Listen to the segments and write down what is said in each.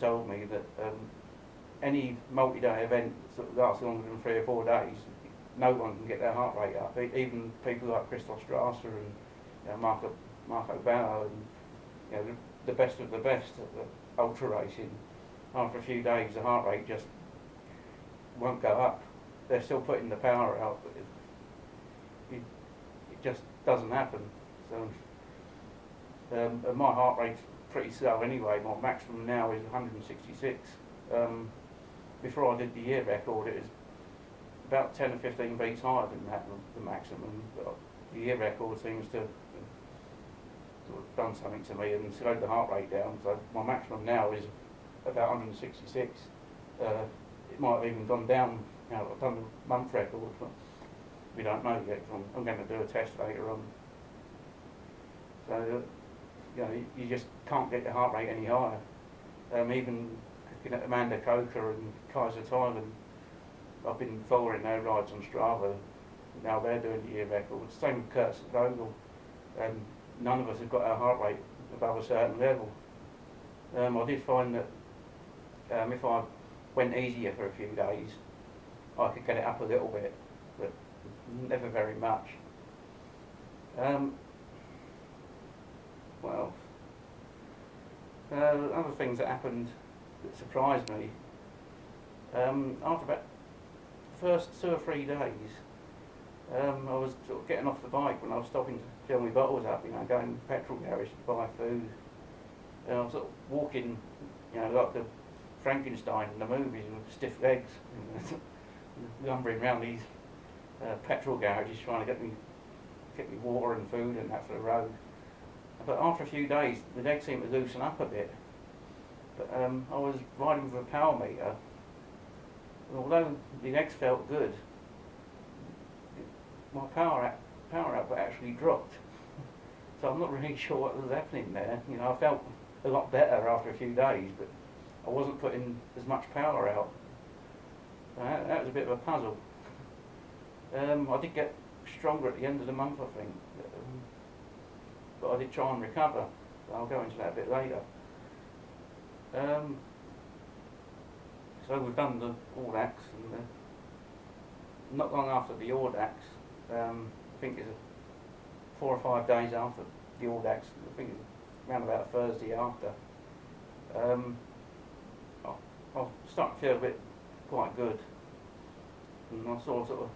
told me that any multi-day event that lasts longer than 3 or 4 days, no one can get their heart rate up. Even people like Christoph Strasser and Marco Bauer and the best of the best at the ultra racing, after a few days the heart rate just won't go up. They're still putting the power out, but it just doesn't happen. So and my heart rate's pretty slow anyway. My maximum now is 166. Before I did the year record, it was about 10 or 15 beats higher than that, the maximum. But the year record seems to have sort of done something to me and slowed the heart rate down. So my maximum now is about 166. It might have even gone down. I've done the month record, but we don't know yet. I'm going to do a test later on. So you just can't get the heart rate any higher. Even looking at Amanda Coker and Kaiser Thailand, I've been following their rides on Strava. Now they're doing the year record. Same with Kurt Vogel. None of us have got our heart rate above a certain level. I did find that if I went easier for a few days, I could get it up a little bit, but never very much. Other things that happened that surprised me, after about the first 2 or 3 days, I was sort of getting off the bike when I was stopping to fill my bottles up, going to the petrol garage to buy food. And I was sort of walking, like the Frankenstein in the movies with stiff legs, lumbering around these petrol garages trying to get me water and food and that for the road. But after a few days, the legs seemed to loosen up a bit. But I was riding with a power meter, and although the legs felt good, my power output actually dropped. So I'm not really sure what was happening there. I felt a lot better after a few days, but I wasn't putting as much power out. That was a bit of a puzzle. I did get stronger at the end of the month, I think, but I did try and recover. So I'll go into that a bit later. So we've done the Audax, and not long after the Audax, I think it's 4 or 5 days after the Audax, I think it's around about Thursday after, I was starting to feel a bit quite good, and I saw sort of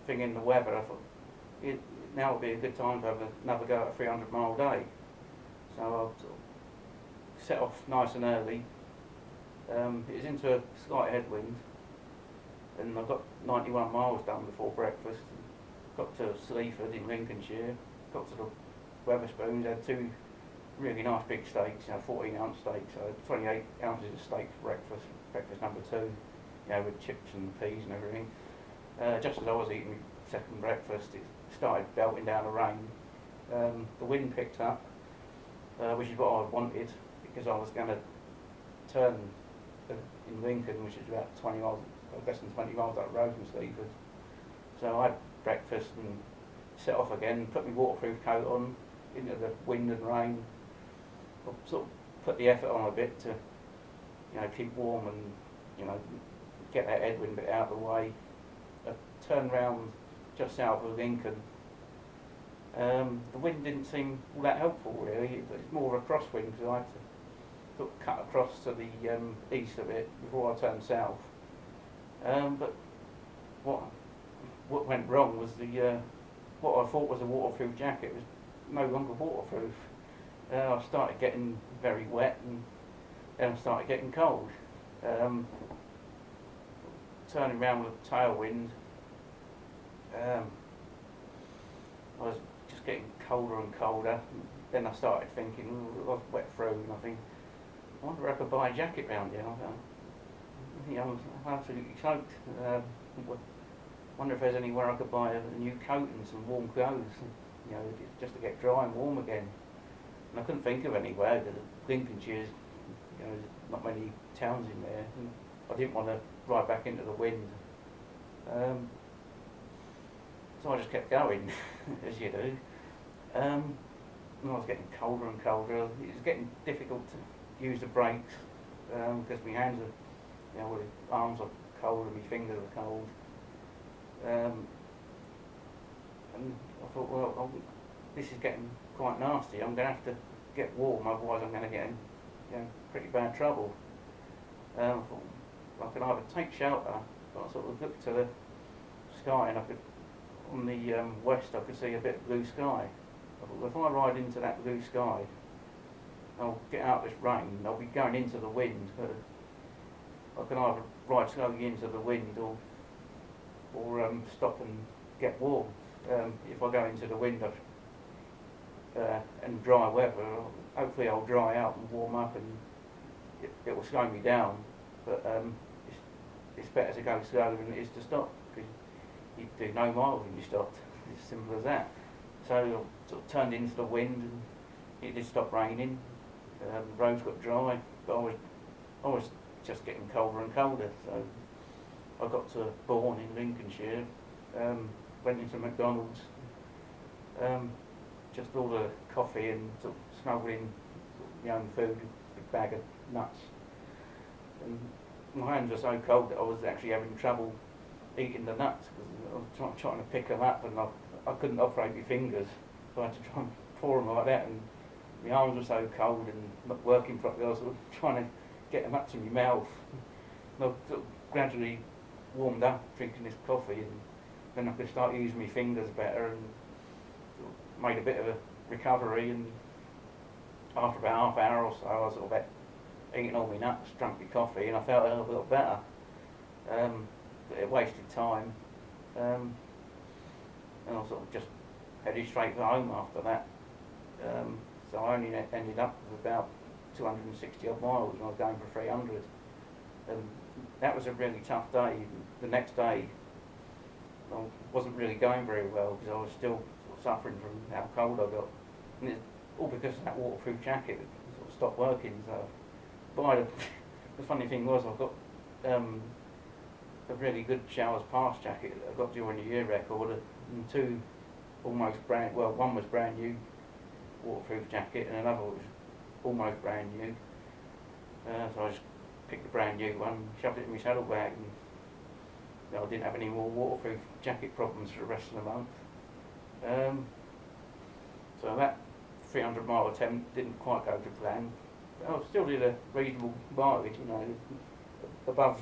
thing in the weather. I thought now would be a good time to have another go at a 300-mile day. So I sort of set off nice and early. It was into a slight headwind, and I got 91 miles done before breakfast. Got to Sleaford in Lincolnshire, got to the Wetherspoons, had 2 really nice big steaks, 14-ounce steaks, so 28 ounces of steak for breakfast number 2, with chips and peas and everything. Just as I was eating my second breakfast, it started belting down the rain. The wind picked up, which is what I wanted, because I was going to turn in Lincoln, which is about 20 miles, less than 20 miles up the road from Sleaford. So I had breakfast and set off again, put my waterproof coat on, into the wind and rain. I sort of put the effort on a bit to, keep warm and, get that headwind bit out of the way. I turned round just south of Lincoln. The wind didn't seem all that helpful really. It's more of a crosswind, because I had to sort of cut across to the east of it before I turned south. But what went wrong was what I thought was a waterproof jacket was no longer waterproof. I started getting very wet, and then I started getting cold. Turning around with a tailwind, I was just getting colder and colder. Then I started thinking, I was wet through, and I think, I wonder if I could buy a jacket round here. I'm absolutely soaked. Wonder if there's anywhere I could buy a new coat and some warm clothes, just to get dry and warm again. And I couldn't think of anywhere, because Lincolnshire's, there's not many towns in there. And I didn't want to ride back into the wind. So I just kept going, as you do. And I was getting colder and colder. It was getting difficult to use the brakes. because my hands are, well, my arms are cold and my fingers are cold. And I thought, well, this is getting quite nasty. I'm going to have to get warm, otherwise I'm going to get in pretty bad trouble. I thought I could either take shelter, but I sort of looked to the sky, and I could, on the west, I could see a bit of blue sky. I thought, well, if I ride into that blue sky, I'll get out of this rain. I'll be going into the wind, but I can either ride slowly into the wind or stop and get warm. If I go into the wind and dry weather, hopefully I'll dry out and warm up, and it will slow me down. But it's better to go slower than it is to stop, because you do no miles when you stopped. It's as simple as that. So I sort of turned into the wind, and it did stop raining. The roads got dry, but I was just getting colder and colder. So I got to Bourne in Lincolnshire, went into McDonald's, just ordered a coffee and sort of smuggled in my own food, a big bag of nuts. And my hands were so cold that I was actually having trouble eating the nuts, because I was trying to pick them up, and I couldn't operate my fingers, so I had to try and pour them like that, and my arms were so cold and not working properly. I was sort of trying to get them up to my mouth. And I sort of gradually warmed up drinking this coffee, and then I could start using my fingers better, and sort of made a bit of a recovery. And after about half an hour or so, I was sort of eating all my nuts, drank my coffee, and I felt a little bit better. But it wasted time, and I sort of just headed straight for home after that. So I only ended up with about 260 odd miles when I was going for 300. And that was a really tough day. The next day I wasn't really going very well, because I was still sort of suffering from how cold I got. And it's all because of that waterproof jacket that sort of stopped working. So, but the funny thing was, I've got a really good showers pass jacket that I got during the year record, and two almost brand, well, one was brand new waterproof jacket, and another was almost brand new. So I just picked the brand new one, shoved it in my saddlebag, and I didn't have any more waterproof jacket problems for the rest of the month. So that 300 mile attempt didn't quite go to plan. But I still did a reasonable mileage, above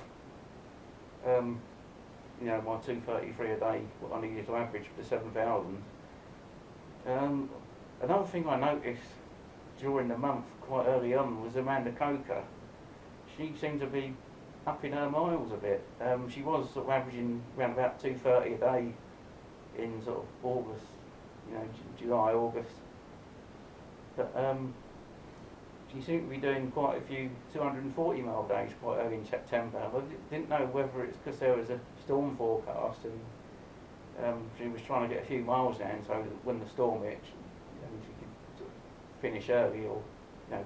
my 233 a day, what I needed to average for the 7,000. Another thing I noticed during the month, quite early on, was Amanda Coker. She seemed to be upping her miles a bit. She was sort of averaging around about 230 a day in sort of August, July, August. But she seemed to be doing quite a few 240 mile days quite early in September. I didn't know whether it's because there was a storm forecast, and she was trying to get a few miles down so that when the storm hit, she could sort of finish early, or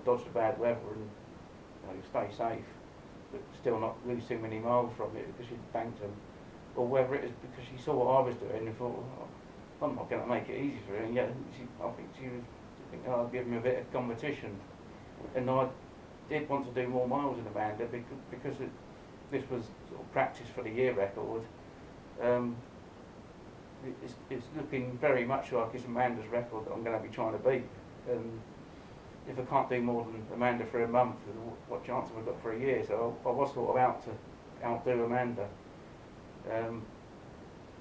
dodge the bad weather and stay safe, but still not lose too many miles from it because she'd banked them. Or whether it was because she saw what I was doing and thought, I'm not going to make it easy for her. And yet I think she was thinking, I'll give him a bit of competition. And I did want to do more miles than Amanda, because this was sort of practice for the year record. It's looking very much like it's Amanda's record that I'm going to be trying to beat. If I can't do more than Amanda for a month, what chance have I got for a year? So I was sort of out to outdo Amanda.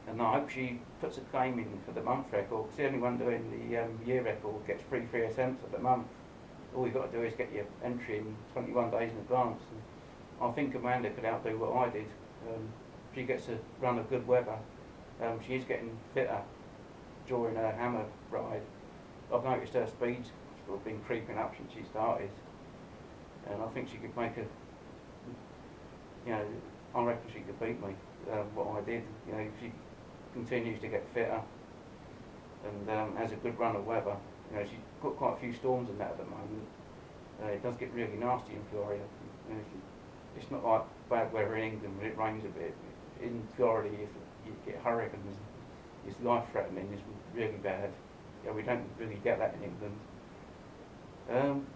And I hope she puts a claim in for the month record, because the only one doing the year record gets free attempts at the month. All you've got to do is get your entry in 21 days in advance. And I think Amanda could outdo what I did. She gets to run a good weather. She is getting fitter during her hammer ride. I've noticed her speed's sort of been creeping up since she started. And I think she could make I reckon she could beat me, what I did. If she continues to get fitter and has a good run of weather. She's got quite a few storms in that at the moment. It does get really nasty in Florida. It's not like bad weather in England when it rains a bit. In Florida, if you get hurricanes, it's life-threatening. It's really bad. We don't really get that in England.